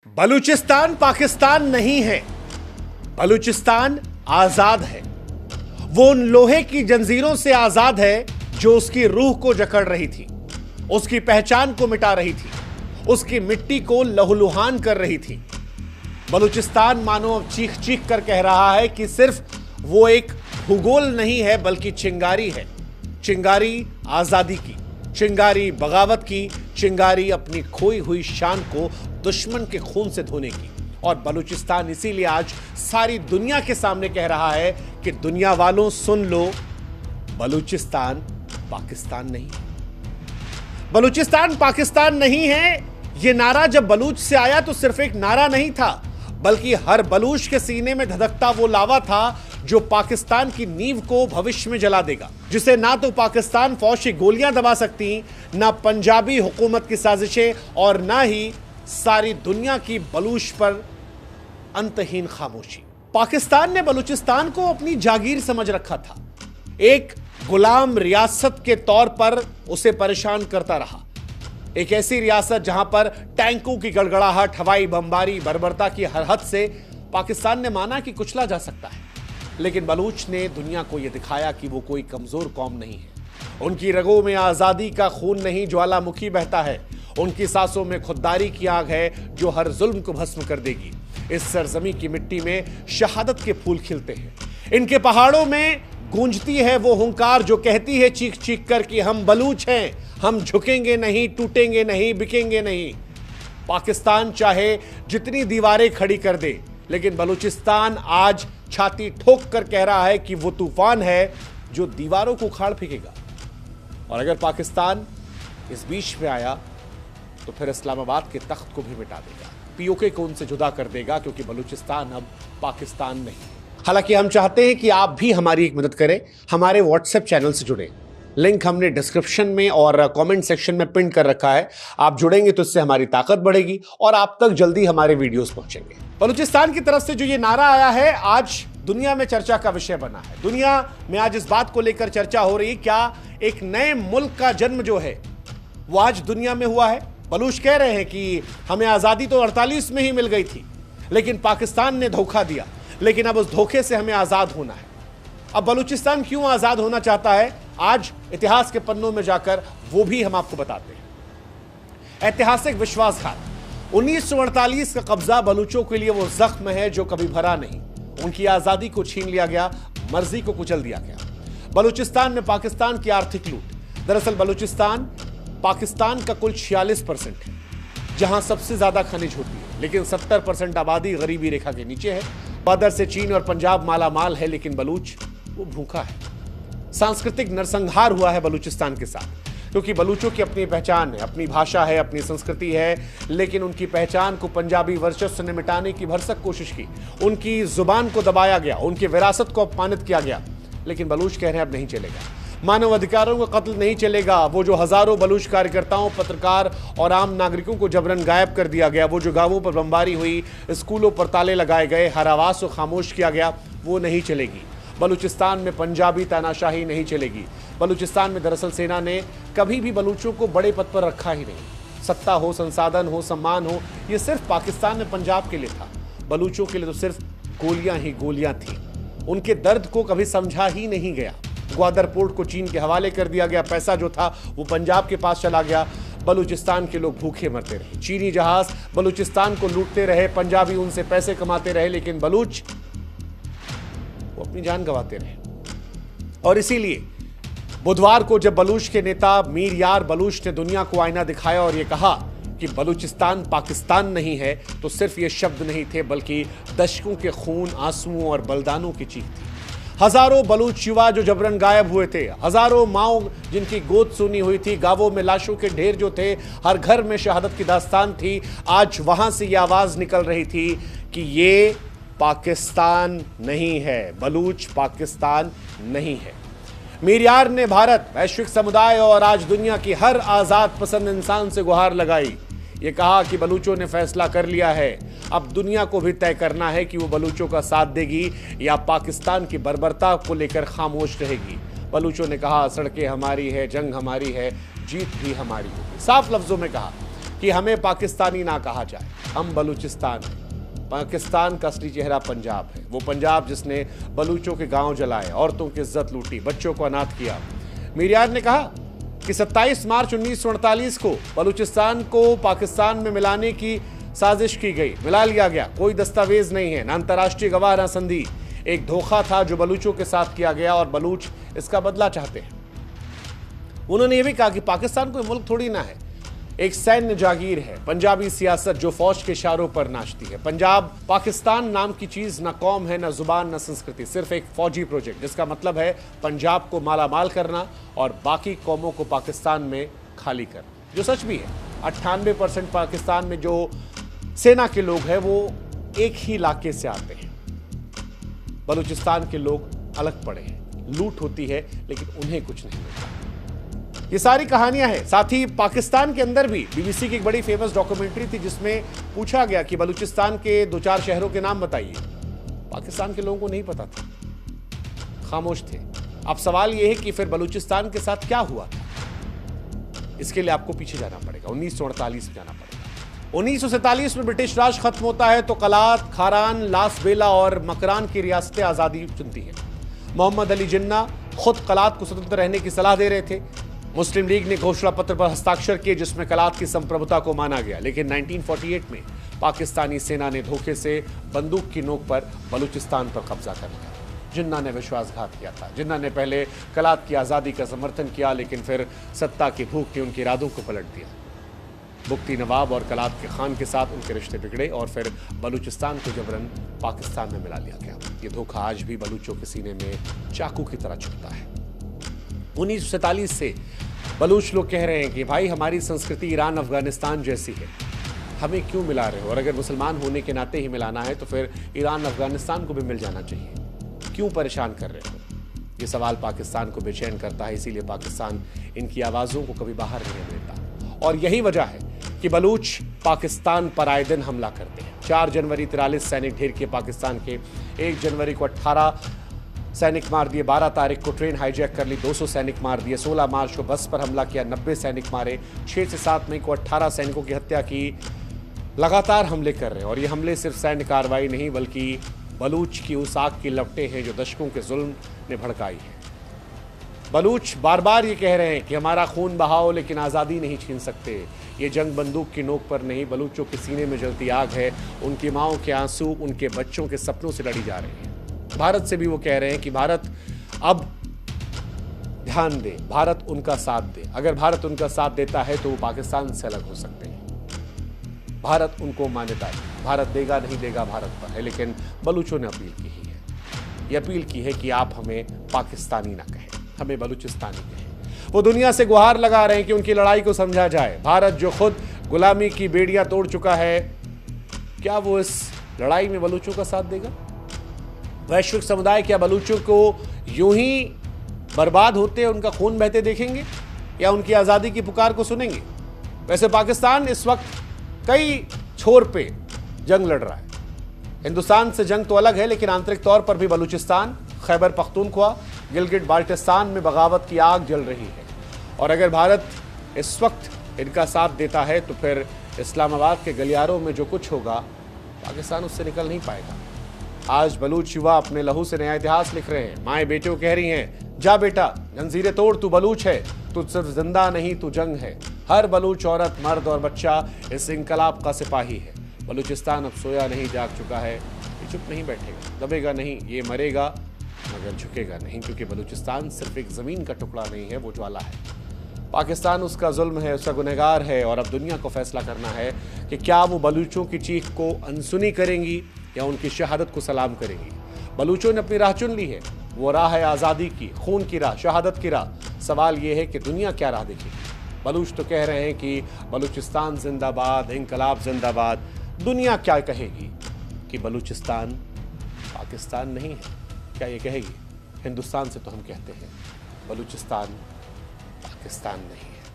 बलूचिस्तान पाकिस्तान नहीं है, बलूचिस्तान आजाद है। वो उन लोहे की जंजीरों से आजाद है जो उसकी रूह को जकड़ रही थी, उसकी पहचान को मिटा रही थी, उसकी मिट्टी को लहूलुहान कर रही थी। बलूचिस्तान मानो अब चीख चीख कर कह रहा है कि सिर्फ वो एक भूगोल नहीं है बल्कि चिंगारी है। चिंगारी आजादी की, चिंगारी बगावत की, चिंगारी अपनी खोई हुई शान को दुश्मन के खून से धोने की। और बलूचिस्तान इसीलिए आज सारी दुनिया के सामने कह रहा है कि दुनिया वालों सुन लो, बलूचिस्तान पाकिस्तान नहीं है। बलूचिस्तान पाकिस्तान नहीं है। यह नारा जब बलूच से आया तो सिर्फ एक नारा नहीं था, बल्कि हर बलूच के सीने में धधकता वो लावा था जो पाकिस्तान की नींव को भविष्य में जला देगा, जिसे ना तो पाकिस्तान फौज की गोलियां दबा सकती, ना पंजाबी हुकूमत की साजिशें, और ना ही सारी दुनिया की बलूच पर अंतहीन खामोशी। पाकिस्तान ने बलूचिस्तान को अपनी जागीर समझ रखा था, एक गुलाम रियासत के तौर पर उसे परेशान करता रहा। एक ऐसी रियासत जहां पर टैंकों की गड़गड़ाहट, हवाई बमबारी, बर्बरता की हर हद से पाकिस्तान ने माना कि कुचला जा सकता है। लेकिन बलूच ने दुनिया को यह दिखाया कि वो कोई कमजोर कौम नहीं है। उनकी रगों में आजादी का खून नहीं, ज्वालामुखी बहता है। उनकी सांसों में खुददारी की आग है जो हर जुल्म को भस्म कर देगी। इस सरजमी की मिट्टी में शहादत के फूल खिलते हैं। इनके पहाड़ों में गूंजती है वो हुंकार जो कहती है चीख चीख कर कि हम बलूच हैं, हम झुकेंगे नहीं, टूटेंगे नहीं, बिकेंगे नहीं। पाकिस्तान चाहे जितनी दीवारें खड़ी कर दे, लेकिन बलूचिस्तान आज छाती ठोक कर कह रहा है कि वो तूफान है जो दीवारों को उखाड़ फेंकेगा। और अगर पाकिस्तान इस बीच में आया तो फिर इस्लामाबाद के तख्त को भी मिटा देगा, पीओके को उनसे जुदा कर देगा, क्योंकि बलूचिस्तान अब पाकिस्तान नहीं। हालांकि हम चाहते हैं कि आप भी हमारी एक मदद करें, हमारे व्हाट्सएप चैनल से जुड़े। लिंक हमने डिस्क्रिप्शन में और कमेंट सेक्शन में पिन कर रखा है। आप जुड़ेंगे तो इससे हमारी ताकत बढ़ेगी और आप तक जल्दी हमारे वीडियोस पहुंचेंगे। बलूचिस्तान की तरफ से जो ये नारा आया है, आज दुनिया में चर्चा का विषय बना है। दुनिया में आज इस बात को लेकर चर्चा हो रही है, क्या एक नए मुल्क का जन्म जो है वो आज दुनिया में हुआ है। बलूच कह रहे हैं कि हमें आजादी तो 48 में ही मिल गई थी, लेकिन पाकिस्तान ने धोखा दिया, लेकिन अब उस धोखे से हमें आजाद होना है। अब बलूचिस्तान क्यों आजाद होना चाहता है, आज इतिहास के पन्नों में जाकर वो भी हम आपको बताते हैं। ऐतिहासिक विश्वासघात, 1948 का कब्जा बलूचों के लिए वो जख्म है जो कभी भरा नहीं। उनकी आजादी को छीन लिया गया, मर्जी को कुचल दिया गया। बलूचिस्तान में पाकिस्तान की आर्थिक लूट। दरअसल बलूचिस्तान पाकिस्तान का कुल 46% है, जहां सबसे ज्यादा खनिज होती है, लेकिन 70% आबादी गरीबी रेखा के नीचे है। बदर से चीन और पंजाब माला माल है, लेकिन बलूच वो भूखा है। सांस्कृतिक नरसंहार हुआ है बलूचिस्तान के साथ, क्योंकि बलूचों की अपनी पहचान है, अपनी भाषा है, अपनी संस्कृति है, लेकिन उनकी पहचान को पंजाबी वर्चस्व ने मिटाने की भरसक कोशिश की। उनकी जुबान को दबाया गया, उनकी विरासत को अपमानित किया गया। लेकिन बलूच कह रहे हैं अब नहीं चलेगा, मानव अधिकारों का कत्ल नहीं चलेगा। वो जो हजारों बलूच कार्यकर्ताओं, पत्रकार और आम नागरिकों को जबरन गायब कर दिया गया, वो जो गांवों पर बमबारी हुई, स्कूलों पर ताले लगाए गए, हर आवाज को खामोश किया गया, वो नहीं चलेगी। बलूचिस्तान में पंजाबी तानाशाही नहीं चलेगी। बलूचिस्तान में दरअसल सेना ने कभी भी बलूचों को बड़े पद पर रखा ही नहीं। सत्ता हो, संसाधन हो, सम्मान हो, ये सिर्फ पाकिस्तान में पंजाब के लिए था। बलूचों के लिए तो सिर्फ गोलियां ही गोलियां थी। उनके दर्द को कभी समझा ही नहीं गया। ग्वादर पोर्ट को चीन के हवाले कर दिया गया, पैसा जो था वो पंजाब के पास चला गया। बलूचिस्तान के लोग भूखे मरते रहे। चीनी जहाज बलूचिस्तान को लूटते रहे, पंजाबी उनसे पैसे कमाते रहे, लेकिन बलूच वो अपनी जान गंवाते रहे। और इसीलिए बुधवार को जब बलूच के नेता मीर यार बलूच ने दुनिया को आईना दिखाया और ये कहा कि बलूचिस्तान पाकिस्तान नहीं है, तो सिर्फ ये शब्द नहीं थे, बल्कि दशकों के खून, आंसुओं और बलिदानों की चीख थी। हजारों बलूच युवा जो जबरन गायब हुए थे, हजारों माओ जिनकी गोद सुनी हुई थी, गांवों में लाशों के ढेर जो थे, हर घर में शहादत की दास्तान थी। आज वहां से ये आवाज निकल रही थी कि ये पाकिस्तान नहीं है, बलूच पाकिस्तान नहीं है। मीर यार ने भारत, वैश्विक समुदाय और आज दुनिया की हर आजाद पसंद इंसान से गुहार लगाई। ये कहा कि बलूचों ने फैसला कर लिया है, अब दुनिया को भी तय करना है कि वो बलूचों का साथ देगी या पाकिस्तान की बर्बरता को लेकर खामोश रहेगी। बलूचों ने कहा, सड़कें हमारी है, जंग हमारी है, जीत भी हमारी होगी। साफ लफ्जों में कहा कि हमें पाकिस्तानी ना कहा जाए, हम बलूचिस्तान हैं। पाकिस्तान का असली चेहरा पंजाब है, वो पंजाब जिसने बलूचों के गांव जलाए, औरतों की इज्जत लूटी, बच्चों को अनाथ किया। मीरियार ने कहा कि 27 मार्च 1948 को बलूचिस्तान को पाकिस्तान में मिलाने की साजिश की गई, मिला लिया गया। कोई दस्तावेज नहीं है, ना अंतर्राष्ट्रीय गवाह, ना संधि। एक धोखा था जो बलूचों के साथ किया गया और बलूच इसका बदला चाहते हैं। उन्होंने यह भी कहा कि पाकिस्तान कोई मुल्क थोड़ी ना है, एक सैन्य जागीर है, पंजाबी सियासत जो फौज के इशारों पर नाचती है। पंजाब पाकिस्तान नाम की चीज ना कौम है, ना जुबान, ना संस्कृति, सिर्फ एक फौजी प्रोजेक्ट, जिसका मतलब है पंजाब को मालामाल करना और बाकी कौमों को पाकिस्तान में खाली करना, जो सच भी है। 98% पाकिस्तान में जो सेना के लोग हैं वो एक ही इलाके से आते हैं। बलूचिस्तान के लोग अलग पड़े हैं, लूट होती है लेकिन उन्हें कुछ नहीं मिलता। ये सारी कहानियां हैं। साथ ही पाकिस्तान के अंदर भी बीबीसी की एक बड़ी फेमस डॉक्यूमेंट्री थी जिसमें पूछा गया कि बलूचिस्तान के 2-4 शहरों के नाम बताइए। पाकिस्तान के लोगों को नहीं पता था, खामोश थे। अब सवाल यह है कि फिर बलूचिस्तान के साथ क्या हुआ था, इसके लिए आपको पीछे जाना पड़ेगा, 1948 में जाना पड़ेगा। 1947 में ब्रिटिश राज खत्म होता है तो कलात, खारान, लास बेला और मकरान की रियासतें आजादी चुनती है। मोहम्मद अली जिन्ना खुद कलात को स्वतंत्र रहने की सलाह दे रहे थे। मुस्लिम लीग ने घोषणा पत्र पर हस्ताक्षर किए जिसमें कलात की संप्रभुता को माना गया, लेकिन 1948 में पाकिस्तानी सेना ने धोखे से बंदूक की नोक पर बलूचिस्तान पर कब्जा कर लिया। जिन्ना ने विश्वासघात किया था। जिन्ना ने पहले कलात की आज़ादी का समर्थन किया, लेकिन फिर सत्ता की भूख ने उनके इरादों को पलट दिया। बुख्ती नवाब और कलात के खान के साथ उनके रिश्ते बिगड़े और फिर बलूचिस्तान को जबरन पाकिस्तान में मिला लिया गया। ये धोखा आज भी बलूचों के सीने में चाकू की तरह चुभता है। 1947 से बलूच लोग कह रहे हैं कि भाई हमारी संस्कृति ईरान अफगानिस्तान जैसी है, हमें क्यों मिला रहे हो, और अगर मुसलमान होने के नाते ही मिलाना है तो फिर ईरान अफगानिस्तान को भी मिल जाना चाहिए, क्यों परेशान कर रहे हो। ये सवाल पाकिस्तान को बेचैन करता है, इसीलिए पाकिस्तान इनकी आवाज़ों को कभी बाहर नहीं देता। और यही वजह है कि बलूच पाकिस्तान पर आए दिन हमला करते हैं। 4 जनवरी 43 सैनिक ढेर किए पाकिस्तान के, 1 जनवरी को 18 सैनिक मार दिए, 12 तारीख को ट्रेन हाईजैक कर ली, 200 सैनिक मार दिए, 16 मार्च को बस पर हमला किया, 90 सैनिक मारे, 6 से 7 मई को 18 सैनिकों की हत्या की। लगातार हमले कर रहे हैं और ये हमले सिर्फ सैन्य कार्रवाई नहीं बल्कि बलूच की उस आग की लपटें हैं जो दशकों के जुल्म ने भड़काई है। बलूच बार बार ये कह रहे हैं कि हमारा खून बहाओ लेकिन आज़ादी नहीं छीन सकते। ये जंग बंदूक की नोक पर नहीं, बलूचों के सीने में जलती आग है। उनकी माओं के आंसू उनके बच्चों के सपनों से लड़ी जा रही है। भारत से भी वो कह रहे हैं कि भारत अब ध्यान दे, भारत उनका साथ दे। अगर भारत उनका साथ देता है तो वो पाकिस्तान से अलग हो सकते हैं। भारत उनको मान्यता है, भारत देगा नहीं देगा भारत पर है, लेकिन बलूचों ने अपील की ही है। ये अपील की है कि आप हमें पाकिस्तानी ना कहें, हमें बलूचिस्तानी कहें। वो दुनिया से गुहार लगा रहे हैं कि उनकी लड़ाई को समझा जाए। भारत जो खुद गुलामी की बेड़ियां तोड़ चुका है, क्या वो इस लड़ाई में बलूचों का साथ देगा? वैश्विक समुदाय क्या बलूचों को यूं ही बर्बाद होते उनका खून बहते देखेंगे या उनकी आज़ादी की पुकार को सुनेंगे? वैसे पाकिस्तान इस वक्त कई छोर पे जंग लड़ रहा है। हिंदुस्तान से जंग तो अलग है, लेकिन आंतरिक तौर पर भी बलूचिस्तान, खैबर पख्तूनख्वा, गिलगिट बाल्टिस्तान में बगावत की आग जल रही है। और अगर भारत इस वक्त इनका साथ देता है तो फिर इस्लामाबाद के गलियारों में जो कुछ होगा पाकिस्तान उससे निकल नहीं पाएगा। आज बलूच युवा अपने लहू से नया इतिहास लिख रहे हैं। माएँ बेटियों कह रही हैं, जा बेटा जंजीरें तोड़, तू बलूच है, तू सिर्फ जिंदा नहीं तू जंग है। हर बलूच औरत, मर्द और बच्चा इस इंकलाब का सिपाही है। बलूचिस्तान अब सोया नहीं, जाग चुका है। ये चुप नहीं बैठेगा, दबेगा नहीं, ये मरेगा मगर झुकेगा नहीं, क्योंकि बलूचिस्तान सिर्फ एक ज़मीन का टुकड़ा नहीं है, वो ज्वाला है। पाकिस्तान उसका जुल्म है, उसका गुनहगार है और अब दुनिया को फैसला करना है कि क्या वो बलूचों की चीख को अनसुनी करेंगी या उनकी शहादत को सलाम करेंगी। बलूचों ने अपनी राह चुन ली है, वो राह है आज़ादी की, खून की राह, शहादत की राह। सवाल ये है कि दुनिया क्या राह देखेगी। बलूच तो कह रहे हैं कि बलूचिस्तान जिंदाबाद, इंकलाब जिंदाबाद। दुनिया क्या कहेगी कि बलूचिस्तान पाकिस्तान नहीं है? क्या ये कहेगी? हिंदुस्तान से तो हम कहते हैं बलूचिस्तान पाकिस्तान नहीं है।